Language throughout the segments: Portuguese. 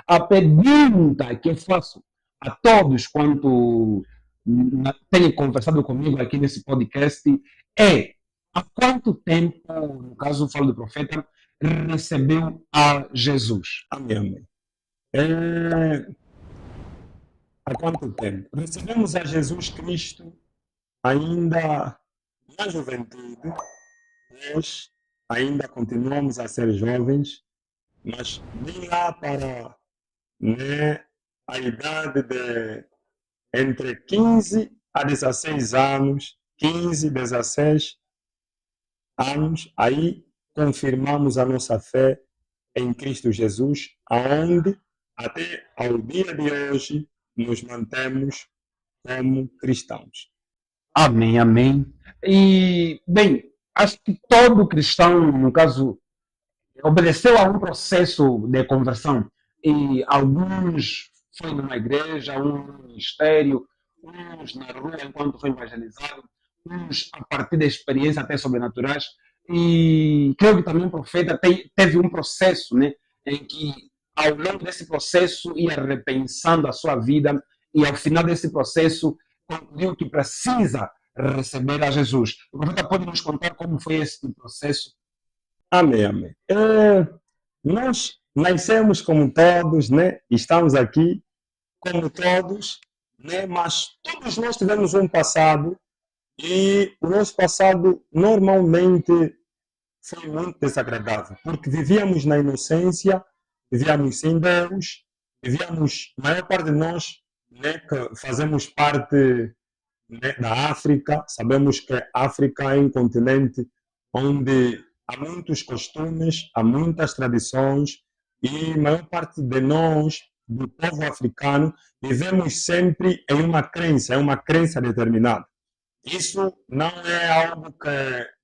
A pergunta que eu faço a todos quanto têm conversado comigo aqui nesse podcast é: há quanto tempo, no caso eu falo do profeta, recebeu a Jesus? Amém, amém. É, há quanto tempo? Recebemos a Jesus Cristo ainda na juventude, nós ainda continuamos a ser jovens, mas bem lá para, né, a idade de entre 15 a 16 anos, 15, 16 anos, aí confirmamos a nossa fé em Cristo Jesus, aonde até ao dia de hoje nos mantemos como cristãos. Amém, amém. E, bem, acho que todo cristão, no caso, obedeceu a um processo de conversão. E alguns foi numa igreja, um no ministério, uns na rua enquanto foi evangelizado, uns a partir da experiência até sobrenaturais. E creio que também o profeta teve um processo, né, em que ao longo desse processo ia repensando a sua vida e ao final desse processo concluiu que precisa receber a Jesus. O profeta pode nos contar como foi esse processo? Amém, amém. Nós nascemos como todos, né? Estamos aqui como todos, né? Mas todos nós tivemos um passado e o nosso passado normalmente foi muito desagradável, porque vivíamos na inocência, vivíamos sem Deus, vivíamos, a maior parte de nós, né, que fazemos parte, né, da África, sabemos que a África é um continente onde há muitos costumes, há muitas tradições e a maior parte de nós, do povo africano, vivemos sempre em uma crença determinada. Isso não é algo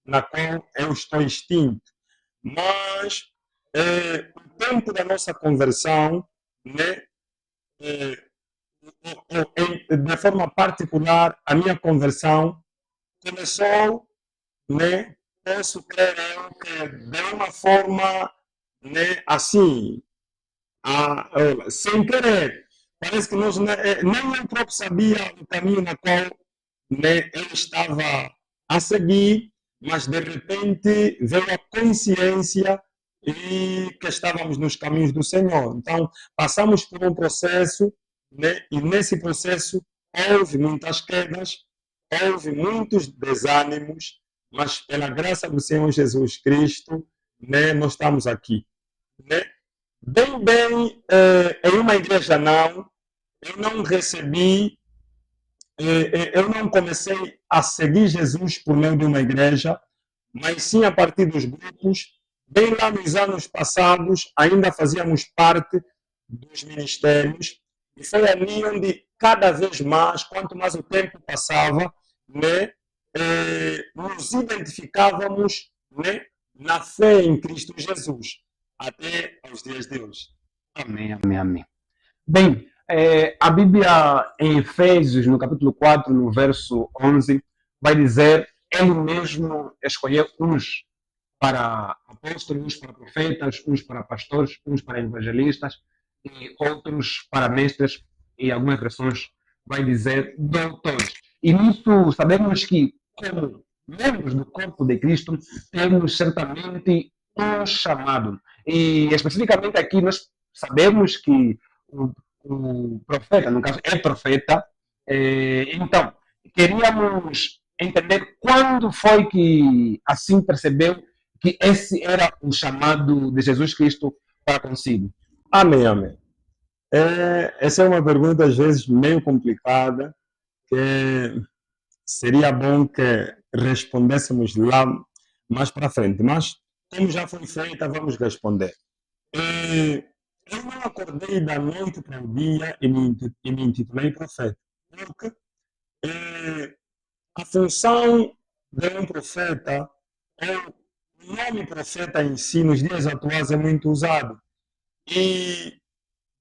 na qual eu estou extinto, mas o tempo da nossa conversão, né, é, de forma particular, a minha conversão começou, né, posso crer eu, que de uma forma, né, assim, sem querer. Parece que nós, nem eu próprio sabia o caminho na qual, né, eu estava a seguir, mas de repente veio a consciência e que estávamos nos caminhos do Senhor. Então, passamos por um processo, né, e nesse processo houve muitas quedas, houve muitos desânimos, mas pela graça do Senhor Jesus Cristo, né, nós estamos aqui. Né? Em uma igreja não, eu não recebi, eu não comecei a seguir Jesus por meio de uma igreja, mas sim a partir dos grupos. Bem lá nos anos passados, ainda fazíamos parte dos ministérios, e foi ali onde cada vez mais, quanto mais o tempo passava, né, nos identificávamos, né, na fé em Cristo Jesus, até aos dias de hoje. Amém, amém, amém. Bem, a Bíblia em Efésios, no capítulo 4, no verso 11, vai dizer: Ele mesmo escolheu uns para apóstolos, uns para profetas, uns para pastores, uns para evangelistas e outros para mestres, e algumas versões vai dizer doutores. E nisso sabemos que, como membros do corpo de Cristo, temos certamente um chamado. E especificamente aqui nós sabemos que o, o profeta, no caso, é profeta. Então, queríamos entender quando foi que assim percebeu que esse era o chamado de Jesus Cristo para consigo. Amém, amém. Essa é uma pergunta às vezes meio complicada, que seria bom que respondêssemos lá mais para frente, mas como já foi feita, vamos responder. Eu não acordei da noite para o dia e me intitulei profeta, porque a função de um profeta, ou o nome profeta em si, nos dias atuais é muito usado. E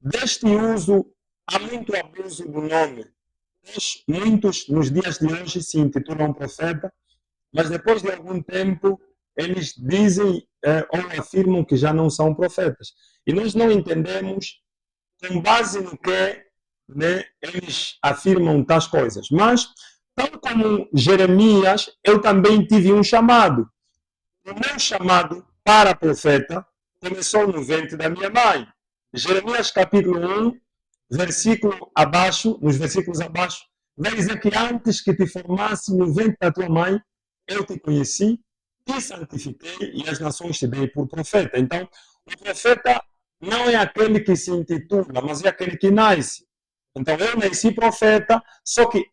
deste uso, há muito abuso do nome. Muitos, nos dias de hoje, se intitulam profeta, mas depois de algum tempo, eles dizem ou afirmam que já não são profetas. E nós não entendemos com base no que, né, eles afirmam tais coisas. Mas, tal como Jeremias, eu também tive um chamado. O meu chamado para profeta começou no ventre da minha mãe. Jeremias capítulo 1, versículo abaixo, nos versículos abaixo, vai dizer que antes que te formasse no ventre da tua mãe, eu te conheci, te santifiquei e as nações te dei por profeta. Então, o profeta não é aquele que se intitula, mas é aquele que nasce. Então, eu nasci profeta, só que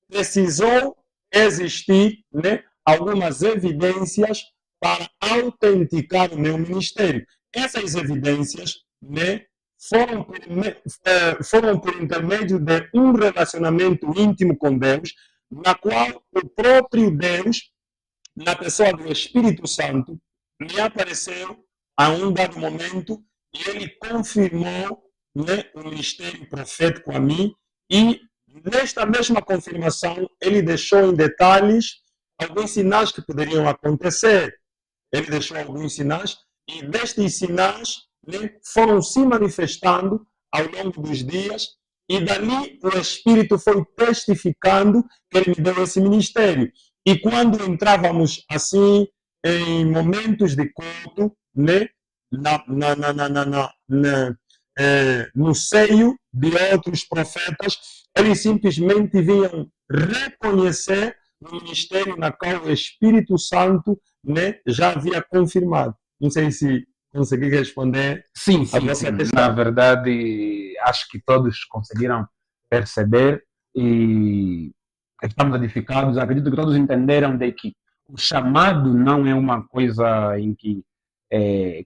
precisou existir, né, algumas evidências para autenticar o meu ministério. Essas evidências, né, foram por intermédio de um relacionamento íntimo com Deus, na qual o próprio Deus, na pessoa do Espírito Santo, me apareceu a um dado momento e ele confirmou, né, o ministério profético a mim e nesta mesma confirmação ele deixou em detalhes alguns sinais que poderiam acontecer. Ele deixou alguns sinais e destes sinais, né, foram se manifestando ao longo dos dias e dali o Espírito foi testificando que ele me deu esse ministério. E quando entrávamos assim em momentos de culto, né, no seio de outros profetas, eles simplesmente vinham reconhecer o ministério na qual o Espírito Santo, né, já havia confirmado. Não sei se consegui responder Sim, a vossa sim. questão. Na verdade, acho que todos conseguiram perceber e estamos edificados. Acredito que todos entenderam de que o chamado não é uma coisa em que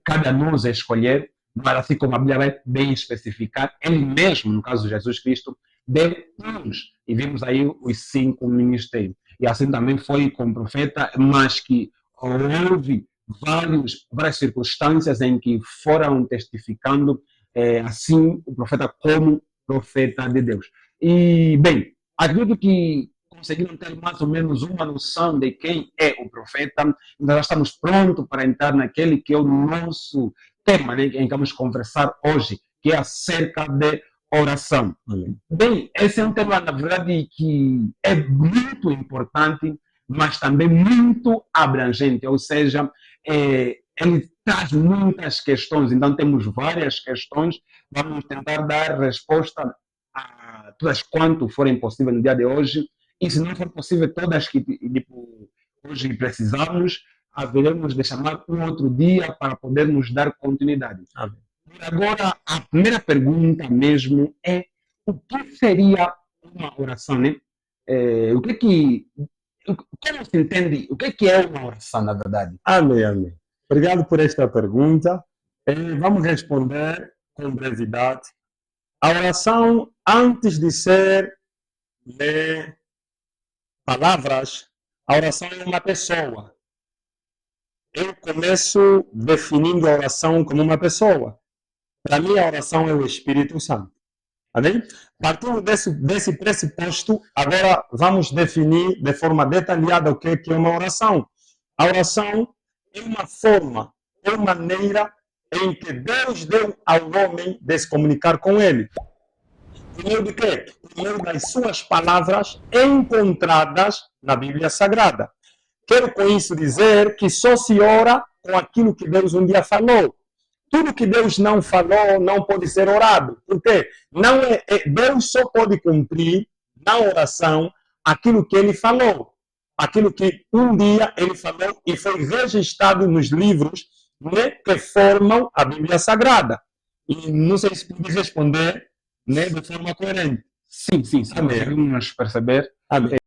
cada nós é escolher, mas assim como a Bíblia vai bem especificar, ele mesmo, no caso de Jesus Cristo, deu uns, e vimos aí os 5 ministérios. E assim também foi com o profeta, mas que houve várias circunstâncias em que foram testificando assim o profeta como profeta de Deus. E, bem, acredito que conseguiram ter mais ou menos uma noção de quem é o profeta. Nós já estamos prontos para entrar naquele que é o nosso tema, né, em que vamos conversar hoje, que é acerca de oração. Bem, esse é um tema, na verdade, que é muito importante, mas também muito abrangente, ou seja, ele traz muitas questões, então temos várias questões, vamos tentar dar resposta a todas quanto forem possíveis no dia de hoje, e se não for possível todas que tipo, hoje precisamos, haveremos de chamar um outro dia para podermos dar continuidade. Amém. Agora, a primeira pergunta mesmo é o que seria uma oração, né? Como se entende, o que é uma oração, na verdade? Amém, amém. Obrigado por esta pergunta. Vamos responder com brevidade. A oração, antes de ser, né, palavras, a oração é uma pessoa. Eu começo definindo a oração como uma pessoa. Para mim, a oração é o Espírito Santo. Amém? Partindo desse pressuposto, agora vamos definir de forma detalhada o que é uma oração. A oração é uma forma, é uma maneira em que Deus deu ao homem de se comunicar com ele. Por meio de quê? Por meio das suas palavras encontradas na Bíblia Sagrada. Quero com isso dizer que só se ora com aquilo que Deus um dia falou. Tudo que Deus não falou não pode ser orado. Por quê? Deus só pode cumprir na oração aquilo que ele falou. Aquilo que um dia ele falou e foi registrado nos livros, né, que formam a Bíblia Sagrada. E não sei se pude responder, né, de forma coerente. Sim, Amém. conseguimos perceber. Amém.